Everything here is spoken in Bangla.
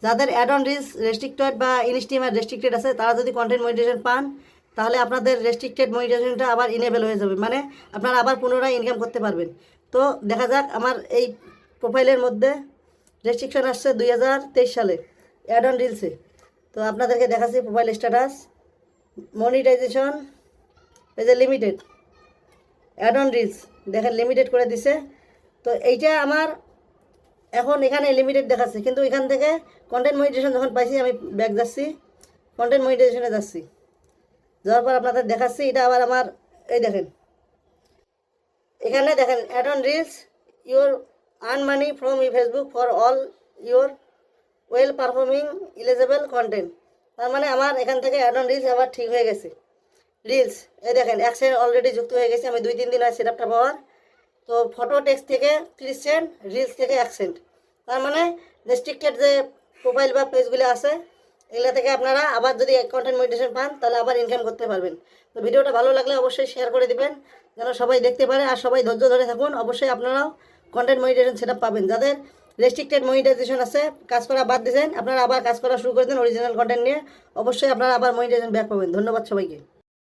যাদের অ্যাড অন রিলস রেস্ট্রিক্টেড বা ইনস্টিমার রেস্ট্রিক্টেড আছে তারা যদি কন্টেন্ট মনিটাইজেশন পান তাহলে আপনাদের রেস্ট্রিক্টেড মনিটাইজেশনটা আবার ইনেবল হয়ে যাবে, মানে আপনারা আবার পুনরায় ইনকাম করতে পারবেন। তো দেখা যাক আমার এই প্রোফাইলের মধ্যে রেস্ট্রিকশন আসছে 2023 সালে অ্যাড অন রিলসে। তো আপনাদেরকে দেখাচ্ছি প্রোফাইল স্ট্যাটাস মনিটাইজেশন এই যে লিমিটেড অ্যাড অন রিলস দেখেন লিমিটেড করে দিছে। তো এইটা আমার এখন এখানে লিমিটেড দেখাচ্ছে, কিন্তু এখান থেকে কন্টেন্ট মনিটাইজেশন যখন পাইছি আমি ব্যাক যাচ্ছি, কন্টেন্ট মনিটাইজেশনে যাচ্ছি, যাওয়ার পর আপনাদের দেখাচ্ছি এটা আবার আমার এই দেখেন এখানে দেখেন ad on reels your earn money from Facebook for all your well performing eligible content. তার মানে আমার এখান থেকে অ্যাড অন রিলস আবার ঠিক হয়ে গেছে। রিলস এই দেখেন 1 সেন্ট অলরেডি যুক্ত হয়ে গেছে, আমি 2-3 দিন হয় সেট আপটা পাওয়ার। তো ফটো টেক্সট থেকে 30 সেন্ট, রিলস থেকে 1 সেন্ট। তার মানে রেস্ট্রিক্টেড যে প্রোফাইল বা পেজগুলো আছে এগুলো থেকে আপনারা আবার যদি কন্টেন্ট মনিটাইজেশন পান তাহলে আবার ইনকাম করতে পারবেন। তো ভিডিওটা ভালো লাগলে অবশ্যই শেয়ার করে দিবেন যেন সবাই দেখতে পারে, আর সবাই ধৈর্য ধরে থাকুন, অবশ্যই আপনারাও কন্টেন্ট মনিটাইজেশন সেট পাবেন। যাদের রেস্ট্রিক্টেড মনিটাইজেশন আছে, কাজ করা বাদ দিয়েছেন, আপনারা আবার কাজ করা শুরু করে দেন অরিজিনাল কন্টেন্ট নিয়ে, অবশ্যই আপনারা আবার মনিটাইজেশন ব্যাক পাবেন। ধন্যবাদ সবাইকে।